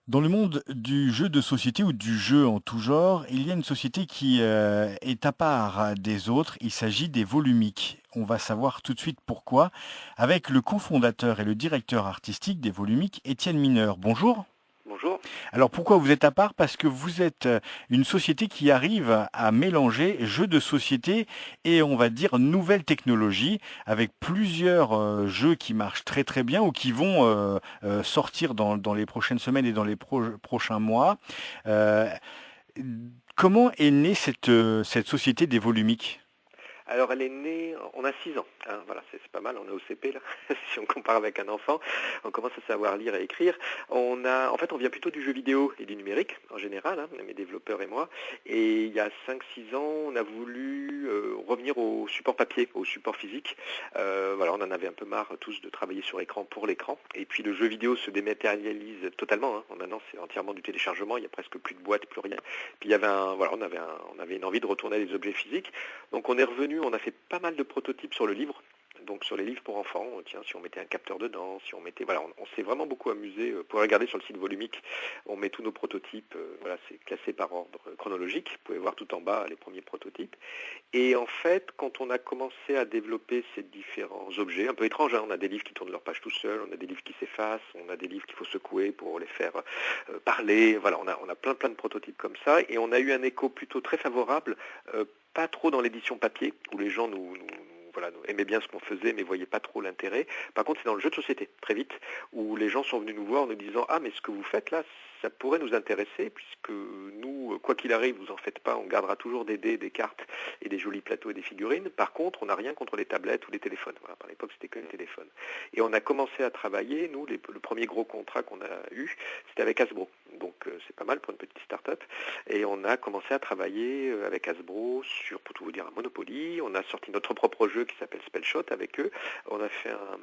Dans le monde du jeu de société ou du jeu en tout genre, il y a une société qui est à part des autres. Il s'agit des Volumiques. On va savoir tout de suite pourquoi avec le cofondateur et le directeur artistique des Volumiques, Étienne Mineur. Bonjour. Bonjour. Alors pourquoi vous êtes à part? Parce que vous êtes une société qui arrive à mélanger jeux de société et on va dire nouvelles technologies avec plusieurs jeux qui marchent très très bien ou qui vont sortir dans les prochaines semaines et dans les prochains mois. Euh, Comment est née cette société des Volumiques? Alors elle est née, on a 6 ans, hein, voilà, c'est pas mal, on est au CP là, si on compare avec un enfant, on commence à savoir lire et écrire. En fait, on vient plutôt du jeu vidéo et du numérique en général, hein, mes développeurs et moi. Et il y a 5-6 ans, on a voulu revenir au support papier, au support physique. Voilà, on en avait un peu marre tous de travailler sur écran pour l'écran. Et puis le jeu vidéo se dématérialise totalement, hein. Maintenant c'est entièrement du téléchargement, il n'y a presque plus de boîte, plus rien. Puis il y avait on avait une envie de retourner à des objets physiques. Donc on est revenu, on a fait pas mal de prototypes sur le livre, donc sur les livres pour enfants. Tiens, si on mettait un capteur dedans, si on mettait, voilà, on s'est vraiment beaucoup amusé. Pour regarder sur le site Volumique, on met tous nos prototypes. Voilà, c'est classé par ordre chronologique. Vous pouvez voir tout en bas les premiers prototypes. Et en fait, quand on a commencé à développer ces différents objets, un peu étranges, hein, on a des livres qui tournent leur page tout seuls, on a des livres qui s'effacent, on a des livres qu'il faut secouer pour les faire parler. Voilà, on a plein de prototypes comme ça, et on a eu un écho plutôt très favorable. Pas trop dans l'édition papier, où les gens voilà, nous aimaient bien ce qu'on faisait, mais voyaient pas trop l'intérêt. Par contre, c'est dans le jeu de société, très vite, où les gens sont venus nous voir en nous disant «Ah, mais ce que vous faites là, ça pourrait nous intéresser, puisque nous, quoi qu'il arrive, vous en faites pas, on gardera toujours des dés, des cartes et des jolis plateaux et des figurines. Par contre, on n'a rien contre les tablettes ou les téléphones.» Voilà, à l'époque, c'était que les téléphones. Et on a commencé à travailler, nous, le premier gros contrat qu'on a eu, c'était avec Hasbro. Donc, c'est pas mal pour une petite start-up. Et on a commencé à travailler avec Hasbro sur, pour tout vous dire, un Monopoly. On a sorti notre propre jeu qui s'appelle Spellshot avec eux. On a fait un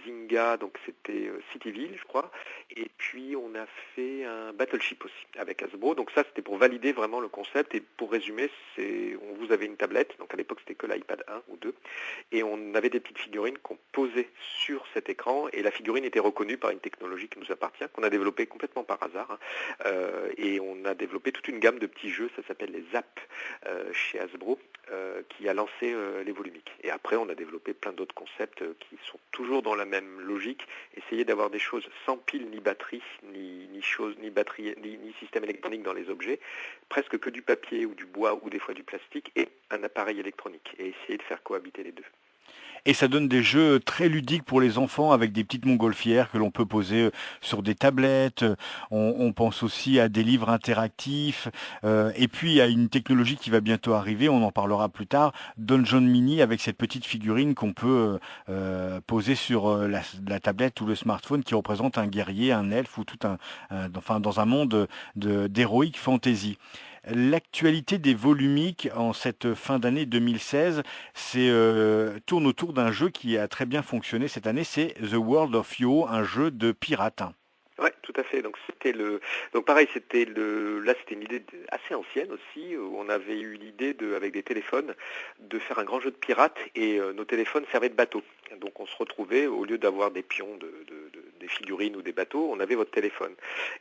Zynga, donc c'était Cityville, je crois. Et puis on a fait un Battleship aussi avec Hasbro. Donc ça, c'était pour valider vraiment le concept. Et pour résumer, on vous avait une tablette. Donc à l'époque, c'était que l'iPad 1 ou 2. Et on avait des petites figurines qu'on posait sur cet écran. Et la figurine était reconnue par une technologie qui nous appartient, qu'on a développée complètement par hasard, hein. Et on a développé toute une gamme de petits jeux, ça s'appelle les Zap chez Hasbro, qui a lancé les Volumiques. Et après, on a développé plein d'autres concepts qui sont toujours dans la même logique, essayer d'avoir des choses sans pile ni batterie, ni batterie, ni système électronique dans les objets, presque que du papier ou du bois ou des fois du plastique et un appareil électronique, et essayer de faire cohabiter les deux. Et ça donne des jeux très ludiques pour les enfants avec des petites montgolfières que l'on peut poser sur des tablettes. On pense aussi à des livres interactifs. Et puis, il y a une technologie qui va bientôt arriver, on en parlera plus tard, Dungeon Mini avec cette petite figurine qu'on peut poser sur la tablette ou le smartphone qui représente un guerrier, un elfe ou enfin, dans un monde d'héroïque fantasy. L'actualité des Volumiques en cette fin d'année 2016, tourne autour d'un jeu qui a très bien fonctionné cette année, c'est The World of Yo, un jeu de pirate. Ouais, tout à fait. Donc pareil, là c'était une idée assez ancienne aussi, où on avait eu l'idée avec des téléphones de faire un grand jeu de pirates, et nos téléphones servaient de bateau. Donc on se retrouvait, au lieu d'avoir des pions, des figurines ou des bateaux, on avait votre téléphone.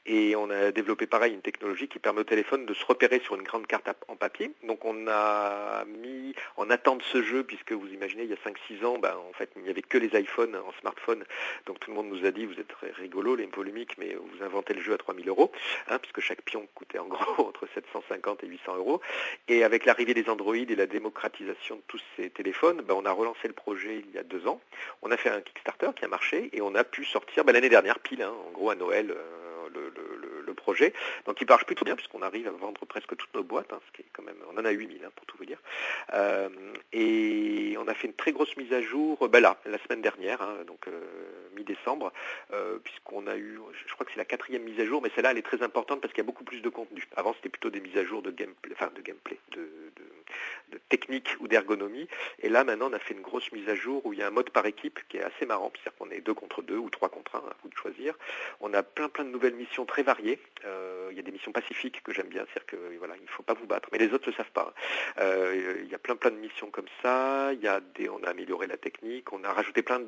Et on a développé pareil une technologie qui permet au téléphone de se repérer sur une grande carte en papier. Donc on a mis en attente ce jeu, puisque vous imaginez, il y a 5-6 ans, en fait il n'y avait que les iPhones en smartphone. Donc tout le monde nous a dit, vous êtes très rigolo les Volumiques, mais vous inventez le jeu à 3 000 €, hein, puisque chaque pion coûtait en gros entre 750 et 800 €. Et avec l'arrivée des Android et la démocratisation de tous ces téléphones, on a relancé le projet il y a 2 ans. On a fait un Kickstarter qui a marché, et on a pu sortir l'année dernière, pile, hein, en gros à Noël, le projet. Donc il marche plutôt bien, puisqu'on arrive à vendre presque toutes nos boîtes, hein, ce qui est quand même, on en a 8000, hein, pour tout vous dire. Et on a fait une très grosse mise à jour, là, la semaine dernière, hein, donc mi-décembre, puisqu'on a eu, je crois que c'est la 4e mise à jour, mais celle-là elle est très importante parce qu'il y a beaucoup plus de contenu. Avant c'était plutôt des mises à jour de gameplay, de technique ou d'ergonomie. Et là maintenant on a fait une grosse mise à jour où il y a un mode par équipe qui est assez marrant, c'est-à-dire qu'on est 2 contre 2 ou 3 contre 1, à vous de choisir. On a plein de nouvelles missions très variées. Il y a des missions pacifiques que j'aime bien, c'est-à-dire que voilà, il ne faut pas vous battre, mais les autres ne le savent pas. Il y a plein de missions comme ça. On a amélioré la technique, on a rajouté plein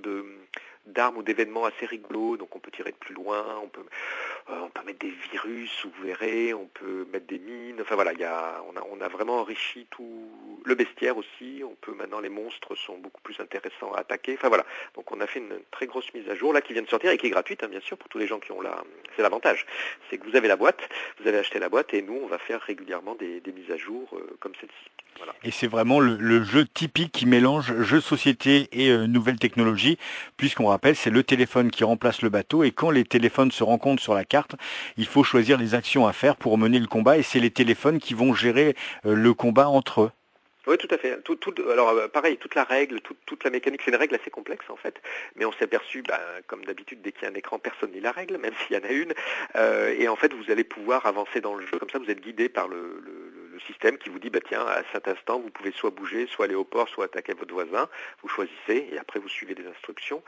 d'armes ou d'événements assez rigolos, donc on peut tirer de plus loin, on peut mettre mettre des virus, vous verrez, on peut mettre des mines, enfin voilà, on a vraiment enrichi tout le bestiaire aussi, on peut maintenant, les monstres sont beaucoup plus intéressants à attaquer, enfin voilà, donc on a fait une très grosse mise à jour là qui vient de sortir et qui est gratuite bien sûr pour tous les gens qui ont c'est l'avantage, c'est que vous avez la boîte, vous avez acheté la boîte et nous on va faire régulièrement des mises à jour comme celle-ci. Voilà. Et c'est vraiment le jeu typique qui mélange jeu de société et nouvelles technologies, puisqu'on rappelle, c'est le téléphone qui remplace le bateau, et quand les téléphones se rencontrent sur la carte, il faut choisir les actions à faire pour mener le combat, et c'est les téléphones qui vont gérer le combat entre eux. Oui, tout à fait. Alors, pareil, toute la règle, toute la mécanique, c'est une règle assez complexe en fait, mais on s'est aperçu, comme d'habitude, dès qu'il y a un écran, personne lit la règle, même s'il y en a une, et en fait, vous allez pouvoir avancer dans le jeu, comme ça, vous êtes guidé par le système qui vous dit, tiens, à cet instant, vous pouvez soit bouger, soit aller au port, soit attaquer votre voisin, vous choisissez, et après, vous suivez des instructions.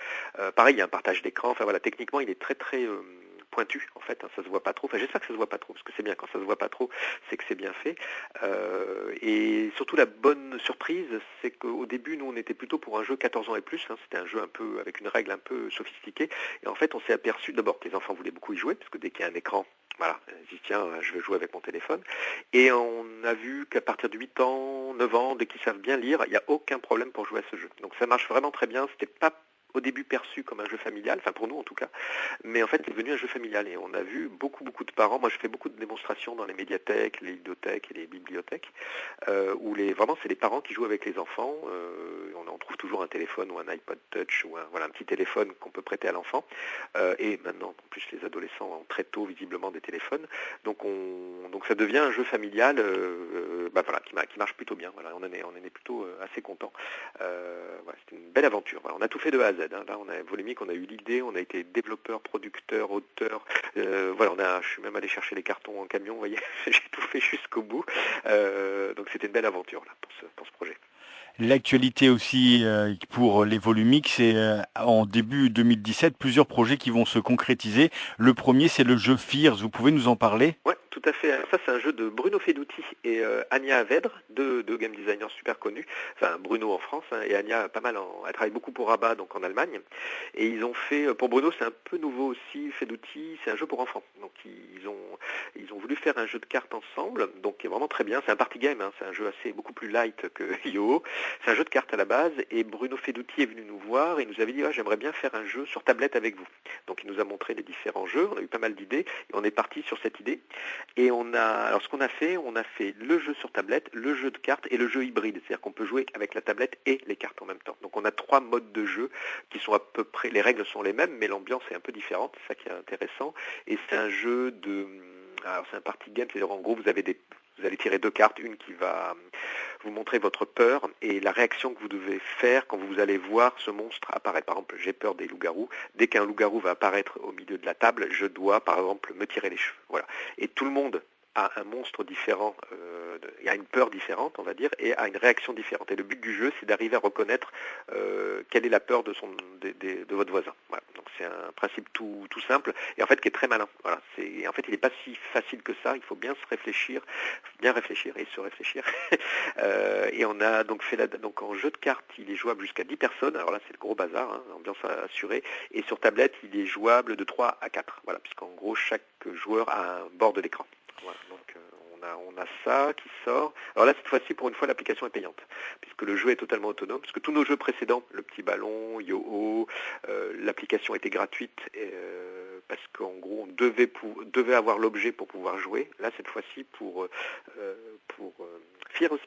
Pareil, il y a un partage d'écran, enfin voilà, techniquement, il est très très pointu en fait, ça se voit pas trop, enfin j'espère que ça se voit pas trop, parce que c'est bien quand ça se voit pas trop, c'est que c'est bien fait, et surtout la bonne surprise, c'est qu'au début nous on était plutôt pour un jeu 14 ans et plus, c'était un jeu un peu avec une règle un peu sophistiquée, et en fait on s'est aperçu d'abord que les enfants voulaient beaucoup y jouer, parce que dès qu'il y a un écran, voilà, ils disent tiens, je vais jouer avec mon téléphone, et on a vu qu'à partir de 8 ans, 9 ans, dès qu'ils savent bien lire, il n'y a aucun problème pour jouer à ce jeu, donc ça marche vraiment très bien, c'était pas au début perçu comme un jeu familial, enfin pour nous en tout cas, mais en fait c'est devenu un jeu familial et on a vu beaucoup de parents, moi je fais beaucoup de démonstrations dans les médiathèques, les ludothèques et les bibliothèques, où vraiment c'est les parents qui jouent avec les enfants, on trouve toujours un téléphone ou un iPod Touch ou un petit téléphone qu'on peut prêter à l'enfant, et maintenant en plus les adolescents ont très tôt visiblement des téléphones, donc ça devient un jeu familial qui marche plutôt bien, voilà, on en est plutôt assez content. C'était une belle aventure, voilà, on a tout fait de A à Z. Là, on a Volumic, on a eu l'idée, on a été développeur, producteur, auteur. Je suis même allé chercher les cartons en camion, vous voyez, j'ai tout fait jusqu'au bout. Donc c'était une belle aventure là, pour ce projet. L'actualité aussi pour les Volumiques, c'est en début 2017 plusieurs projets qui vont se concrétiser. Le premier, c'est le jeu Fears. Vous pouvez nous en parler? Ouais, tout à fait. Alors ça, c'est un jeu de Bruno Feduti et Anya Avedre, deux game designers super connus. Enfin, Bruno en France et Anya elle travaille beaucoup pour Rabat, donc en Allemagne. Et ils ont fait, pour Bruno, c'est un peu nouveau aussi, Feduti, c'est un jeu pour enfants. Donc ils ont voulu faire un jeu de cartes ensemble, donc qui est vraiment très bien. C'est un party game, c'est un jeu beaucoup plus light que Yo. C'est un jeu de cartes à la base et Bruno Feduti est venu nous voir et nous avait dit j'aimerais bien faire un jeu sur tablette avec vous. Donc il nous a montré les différents jeux, on a eu pas mal d'idées et on est parti sur cette idée. Et alors ce qu'on a fait le jeu sur tablette, le jeu de cartes et le jeu hybride, c'est-à-dire qu'on peut jouer avec la tablette et les cartes en même temps. Donc on a 3 modes de jeu qui sont à peu près, les règles sont les mêmes, mais l'ambiance est un peu différente, c'est ça qui est intéressant. Et c'est un jeu alors c'est un party game, c'est-à-dire en gros vous allez tirer 2 cartes, une qui va vous montrer votre peur et la réaction que vous devez faire quand vous allez voir ce monstre apparaître. Par exemple, j'ai peur des loups-garous. Dès qu'un loup-garou va apparaître au milieu de la table, je dois, par exemple, me tirer les cheveux. Voilà. Et tout le monde a un monstre différent, a une peur différente, on va dire, et a une réaction différente. Et le but du jeu, c'est d'arriver à reconnaître quelle est la peur de votre voisin. Voilà. Donc c'est un principe tout simple, et en fait qui est très malin. Voilà. En fait, il n'est pas si facile que ça, il faut bien réfléchir et se réfléchir. Et on a donc fait donc en jeu de cartes, il est jouable jusqu'à 10 personnes, alors là c'est le gros bazar, ambiance assurée, et sur tablette, il est jouable de 3 à 4, voilà, puisqu'en gros, chaque joueur a un bord de l'écran. Voilà, donc on a ça qui sort. Alors là, cette fois-ci, pour une fois, l'application est payante, puisque le jeu est totalement autonome, puisque tous nos jeux précédents, le petit ballon, Yo-Oh, l'application était gratuite, parce qu'en gros, on devait avoir l'objet pour pouvoir jouer. Là, cette fois-ci, pour Fears,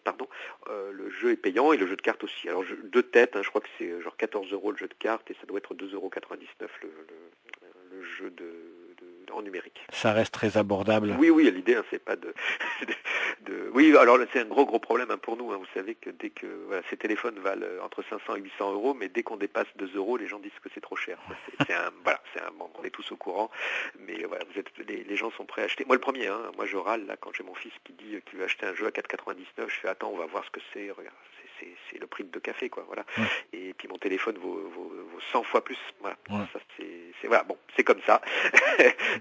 le jeu est payant et le jeu de cartes aussi. Alors, de tête, je crois que c'est genre 14 € le jeu de cartes, et ça doit être 2,99 € le jeu en numérique. Ça reste très abordable. Oui, l'idée, c'est pas Oui, alors c'est un gros problème pour nous. Vous savez que dès que ces téléphones valent entre 500 et 800 €, mais dès qu'on dépasse 2 €, les gens disent que c'est trop cher. On est tous au courant, mais voilà, les gens sont prêts à acheter. Moi, le premier, moi je râle là quand j'ai mon fils qui dit qu'il veut acheter un jeu à 4,99. Je fais attends, on va voir ce que c'est. Regarde, c'est le prix de 2 cafés, quoi. Voilà. Ouais. Et puis mon téléphone vaut 100 fois plus. Voilà. Ouais. Ça, c'est comme ça.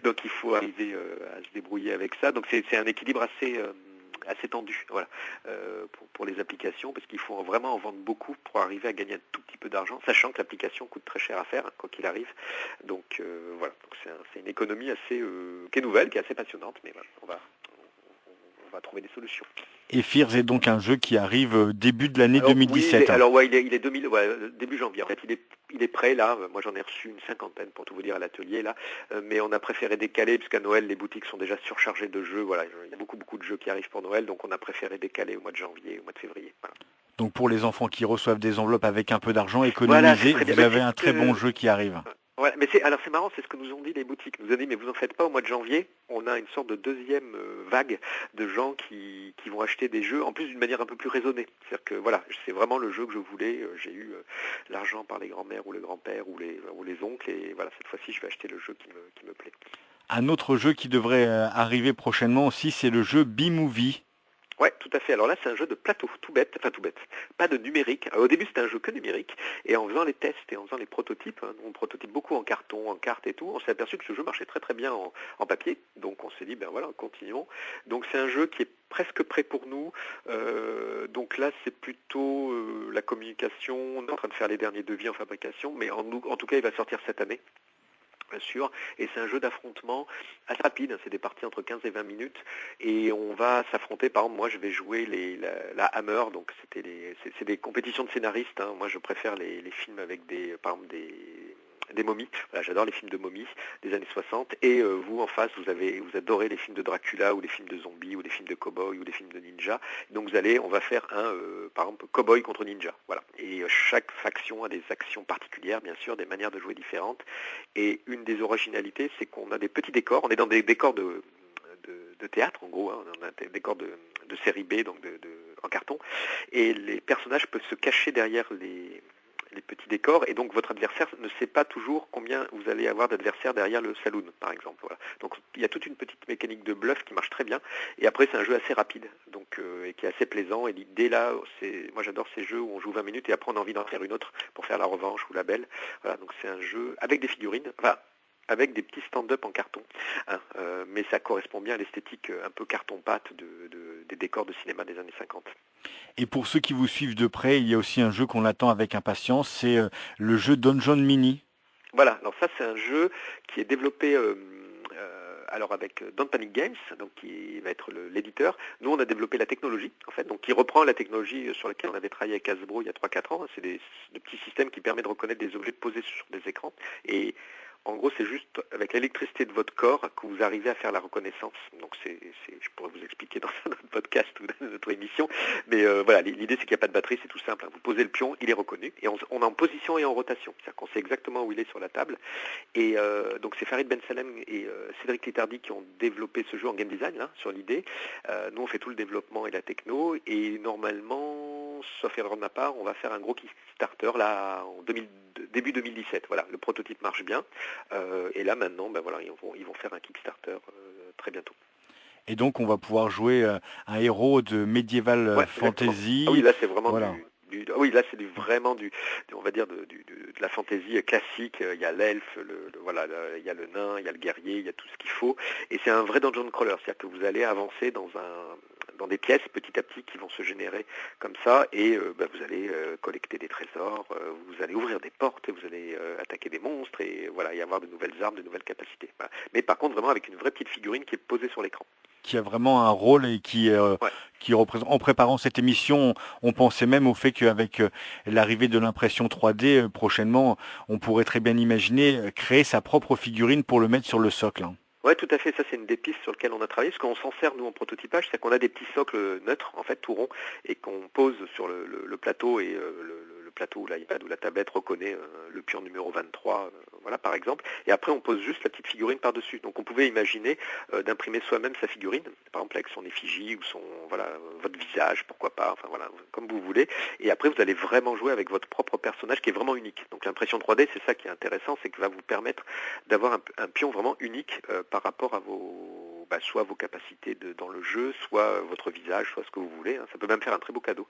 Donc il faut arriver à se débrouiller avec ça. Donc c'est un équilibre assez tendu, voilà, pour les applications, parce qu'il faut vraiment en vendre beaucoup pour arriver à gagner un tout petit peu d'argent, sachant que l'application coûte très cher à faire, hein, quoi qu'il arrive. Donc voilà, donc c'est une économie assez qui est nouvelle, qui est assez passionnante, mais voilà, on va trouver des solutions. Et Fears est donc un jeu qui arrive début de l'année Alors oui, 2017. il est 2000, début janvier. En fait, il est prêt là. Moi, j'en ai reçu une cinquantaine pour tout vous dire à l'atelier là. Mais on a préféré décaler puisqu'à Noël, les boutiques sont déjà surchargées de jeux. Voilà, il y a beaucoup de jeux qui arrivent pour Noël, donc on a préféré décaler au mois de janvier, au mois de février. Voilà. Donc pour les enfants qui reçoivent des enveloppes avec un peu d'argent Voilà, c'est économisé, très bien. vous avez un très bon jeu qui arrive. Ouais, mais c'est marrant, c'est ce que nous ont dit les boutiques. Ils nous ont dit, mais vous en faites pas au mois de janvier. On a une sorte de deuxième vague de gens qui vont acheter des jeux, en plus d'une manière un peu plus raisonnée. C'est-à-dire que voilà, c'est vraiment le jeu que je voulais. J'ai eu l'argent par les grands-mères ou les grands-pères ou les oncles, et voilà, cette fois-ci, je vais acheter le jeu qui me plaît. Un autre jeu qui devrait arriver prochainement aussi, c'est le jeu B-Movie. Ouais, tout à fait. Alors là, c'est un jeu de plateau, tout bête, pas de numérique. Alors, au début, c'était un jeu que numérique, et en faisant les tests et en faisant les prototypes, hein, on prototype beaucoup en carton, en carte et tout, on s'est aperçu que ce jeu marchait très très bien en papier, donc on s'est dit, ben voilà, continuons. Donc c'est un jeu qui est presque prêt pour nous, donc là, c'est plutôt la communication, on est en train de faire les derniers devis en fabrication, mais en tout cas, il va sortir cette année. Bien sûr, et c'est un jeu d'affrontement assez rapide, c'est des parties entre 15 et 20 minutes, et on va s'affronter, par exemple, moi je vais jouer la Hammer, donc c'est des compétitions de scénaristes, hein. Moi je préfère les films avec par exemple des momies, voilà, j'adore les films de momies des années 60, et vous en face vous adorez les films de Dracula ou les films de zombies ou les films de cow-boy ou les films de ninja, donc on va faire par exemple cow-boy contre ninja, voilà, et chaque faction a des actions particulières, bien sûr, des manières de jouer différentes, et une des originalités c'est qu'on a des petits décors, on est dans des décors de théâtre en gros, hein, on a des décors de série B, donc en carton, et les personnages peuvent se cacher derrière les petits décors, et donc votre adversaire ne sait pas toujours combien vous allez avoir d'adversaires derrière le saloon, par exemple. Voilà. Donc il y a toute une petite mécanique de bluff qui marche très bien, et après c'est un jeu assez rapide, donc et qui est assez plaisant, et l'idée là, moi j'adore ces jeux où on joue 20 minutes et après on a envie d'en faire une autre pour faire la revanche ou la belle. Voilà, donc c'est un jeu avec des figurines, enfin avec des petits stand-up en carton, hein, mais ça correspond bien à l'esthétique un peu carton-pâte des décors de cinéma des années 50. Et pour ceux qui vous suivent de près, il y a aussi un jeu qu'on attend avec impatience, c'est le jeu Dungeon Mini. Voilà, alors ça c'est un jeu qui est développé alors avec Don't Panic Games, donc qui va être l'éditeur. Nous on a développé la technologie en fait, donc qui reprend la technologie sur laquelle on avait travaillé avec Hasbro il y a 3-4 ans. C'est des petits systèmes qui permettent de reconnaître des objets posés sur des écrans, et en gros, c'est juste avec l'électricité de votre corps que vous arrivez à faire la reconnaissance. Donc, je pourrais vous expliquer dans un autre podcast ou dans notre émission. Mais voilà, l'idée, c'est qu'il n'y a pas de batterie, c'est tout simple. Vous posez le pion, il est reconnu. Et on est en position et en rotation. C'est-à-dire qu'on sait exactement où il est sur la table. Et donc, c'est Farid Ben Salem et Cédric Littardi qui ont développé ce jeu en game design, là, sur l'idée. Nous, on fait tout le développement et la techno. Et normalement, sauf erreur de ma part, on va faire un gros Kickstarter, là, début 2017. Voilà, le prototype marche bien. Et là maintenant, ben voilà, ils vont faire un Kickstarter très bientôt. Et donc on va pouvoir jouer un héros de Medieval Fantasy. Ah oui, là c'est vraiment voilà. Oui, là c'est vraiment on va dire de la fantasy classique. Il y a l'elfe, voilà, il y a le nain, il y a le guerrier, il y a tout ce qu'il faut. Et c'est un vrai dungeon crawler, c'est-à-dire que vous allez avancer dans des pièces petit à petit qui vont se générer comme ça, et vous allez collecter des trésors, vous allez ouvrir des portes, vous allez attaquer des monstres, et voilà, y avoir de nouvelles armes, de nouvelles capacités. Voilà. Mais par contre vraiment avec une vraie petite figurine qui est posée sur l'écran. Qui a vraiment un rôle et qui représente. En préparant cette émission, on pensait même au fait qu'avec l'arrivée de l'impression 3D, prochainement, on pourrait très bien imaginer créer sa propre figurine pour le mettre sur le socle. Oui, tout à fait. Ça, c'est une des pistes sur lesquelles on a travaillé. Ce qu'on s'en sert, nous, en prototypage, c'est qu'on a des petits socles neutres, en fait, tout ronds, et qu'on pose sur le plateau, et le plateau ou l'iPad ou la tablette reconnaît le pion numéro 23, voilà, par exemple. Et après, on pose juste la petite figurine par-dessus. Donc, on pouvait imaginer d'imprimer soi-même sa figurine, par exemple avec son effigie ou votre visage, pourquoi pas, enfin voilà, comme vous voulez. Et après, vous allez vraiment jouer avec votre propre personnage qui est vraiment unique. Donc, l'impression 3D, c'est ça qui est intéressant, c'est que va vous permettre d'avoir un pion vraiment unique par rapport à soit vos capacités dans le jeu, soit votre visage, soit ce que vous voulez. Hein. Ça peut même faire un très beau cadeau.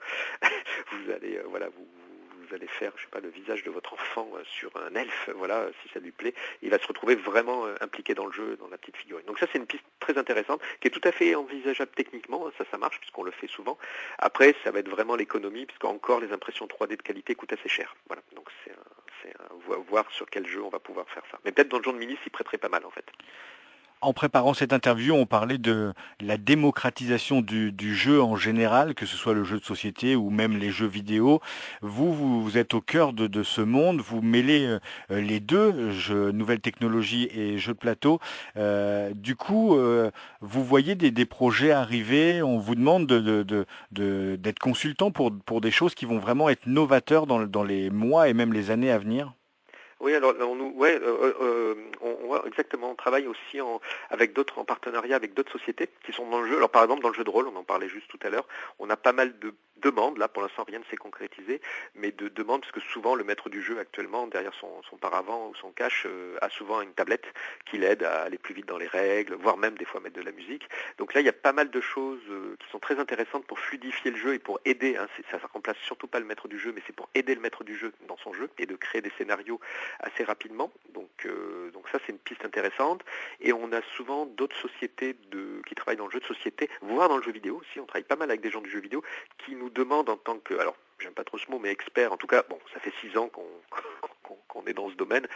Vous allez, vous vous allez faire, je sais pas, le visage de votre enfant sur un elfe, voilà, si ça lui plaît, il va se retrouver vraiment impliqué dans le jeu, dans la petite figurine. Donc ça, c'est une piste très intéressante, qui est tout à fait envisageable techniquement, ça marche, puisqu'on le fait souvent. Après, ça va être vraiment l'économie, puisqu'encore les impressions 3D de qualité coûtent assez cher. Voilà, donc c'est voir sur quel jeu on va pouvoir faire ça. Mais peut-être dans le Jour de Mini, s'y prêterait pas mal en fait. En préparant cette interview, on parlait de la démocratisation du jeu en général, que ce soit le jeu de société ou même les jeux vidéo. Vous êtes au cœur de ce monde, vous mêlez les deux, nouvelles technologies et jeux de plateau. Du coup, vous voyez des projets arriver, on vous demande d'être consultant pour des choses qui vont vraiment être novateurs dans les mois et même les années à venir. Oui, alors exactement. On travaille aussi avec d'autres, en partenariat avec d'autres sociétés qui sont dans le jeu. Alors par exemple dans le jeu de rôle, on en parlait juste tout à l'heure, on a pas mal de demandes. Là pour l'instant rien ne s'est concrétisé, mais de demandes parce que souvent le maître du jeu actuellement derrière son paravent ou son cache a souvent une tablette qui l'aide à aller plus vite dans les règles, voire même des fois mettre de la musique. Donc là il y a pas mal de choses qui sont très intéressantes pour fluidifier le jeu et pour aider. Ça remplace surtout pas le maître du jeu, mais c'est pour aider le maître du jeu dans son jeu et de créer des scénarios assez rapidement, donc ça c'est une piste intéressante, et on a souvent d'autres sociétés qui travaillent dans le jeu de société, voire dans le jeu vidéo aussi, on travaille pas mal avec des gens du jeu vidéo qui nous demandent en tant que, alors j'aime pas trop ce mot, mais experts, en tout cas, bon, ça fait 6 ans qu'on est dans ce domaine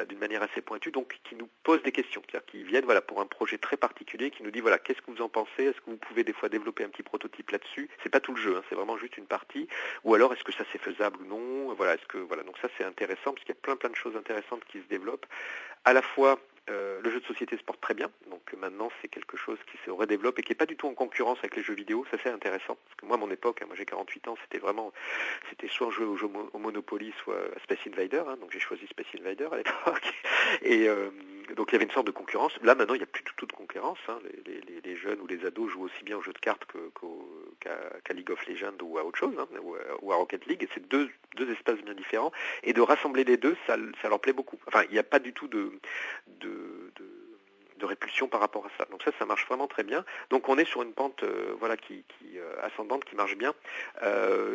d'une manière assez pointue, donc qui nous posent des questions, c'est-à-dire qui viennent voilà, pour un projet très particulier, qui nous dit voilà, qu'est-ce que vous en pensez, est-ce que vous pouvez des fois développer un petit prototype là-dessus, c'est pas tout le jeu, c'est vraiment juste une partie, ou alors est-ce que ça c'est faisable ou non, voilà, donc ça c'est intéressant, parce qu'il y a plein de choses intéressantes qui se développent, à la fois le jeu de société se porte très bien, donc maintenant c'est quelque chose qui se redéveloppe et qui n'est pas du tout en concurrence avec les jeux vidéo, ça c'est intéressant, parce que moi à mon époque, moi j'ai 48 ans, c'était soit jouer au Monopoly, soit à Space Invader, donc j'ai choisi Space Invader à l'époque, et donc il y avait une sorte de concurrence, là maintenant il n'y a plus du tout de concurrence, les jeunes ou les ados jouent aussi bien aux jeux de cartes qu'à League of Legends ou à autre chose, ou à Rocket League, et c'est deux espaces bien différents, et de rassembler les deux, ça leur plaît beaucoup. Enfin, il n'y a pas du tout de répulsion par rapport à ça. Donc ça marche vraiment très bien. Donc on est sur une pente qui ascendante, qui marche bien.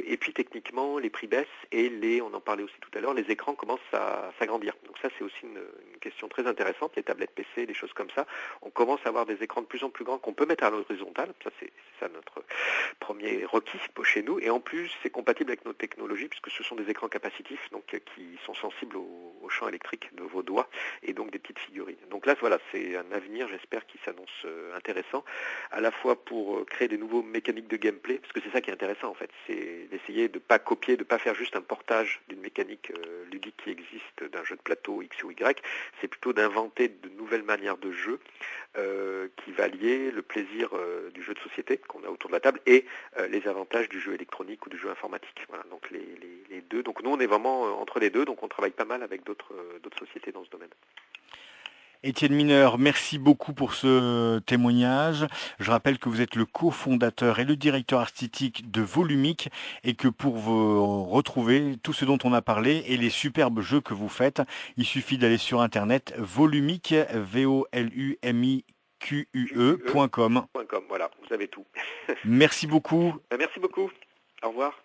Et puis techniquement, les prix baissent et on en parlait aussi tout à l'heure, les écrans commencent à s'agrandir. Donc ça c'est aussi une question très intéressante, les tablettes PC, des choses comme ça. On commence à avoir des écrans de plus en plus grands qu'on peut mettre à l'horizontale. Ça c'est ça notre premier requis chez nous. Et en plus c'est compatible avec nos technologies puisque ce sont des écrans capacitifs donc qui sont sensibles au champ électrique de vos doigts et donc des petites figurines. Donc là voilà, c'est un avenir, j'espère, qui s'annonce intéressant, à la fois pour créer des nouveaux mécaniques de gameplay, parce que c'est ça qui est intéressant en fait, c'est d'essayer de ne pas copier, de ne pas faire juste un portage d'une mécanique ludique qui existe d'un jeu de plateau X ou Y, c'est plutôt d'inventer de nouvelles manières de jeu qui va lier le plaisir du jeu de société qu'on a autour de la table et les avantages du jeu électronique ou du jeu informatique. Voilà, donc les deux. Donc nous on est vraiment entre les deux, donc on travaille pas mal avec d'autres sociétés dans ce domaine. Étienne Mineur, merci beaucoup pour ce témoignage. Je rappelle que vous êtes le cofondateur et le directeur artistique de Volumic et que pour vous retrouver tout ce dont on a parlé et les superbes jeux que vous faites, il suffit d'aller sur internet volumic, VOLUMIQUE.com. Voilà, vous avez tout. Merci beaucoup. Merci beaucoup. Au revoir.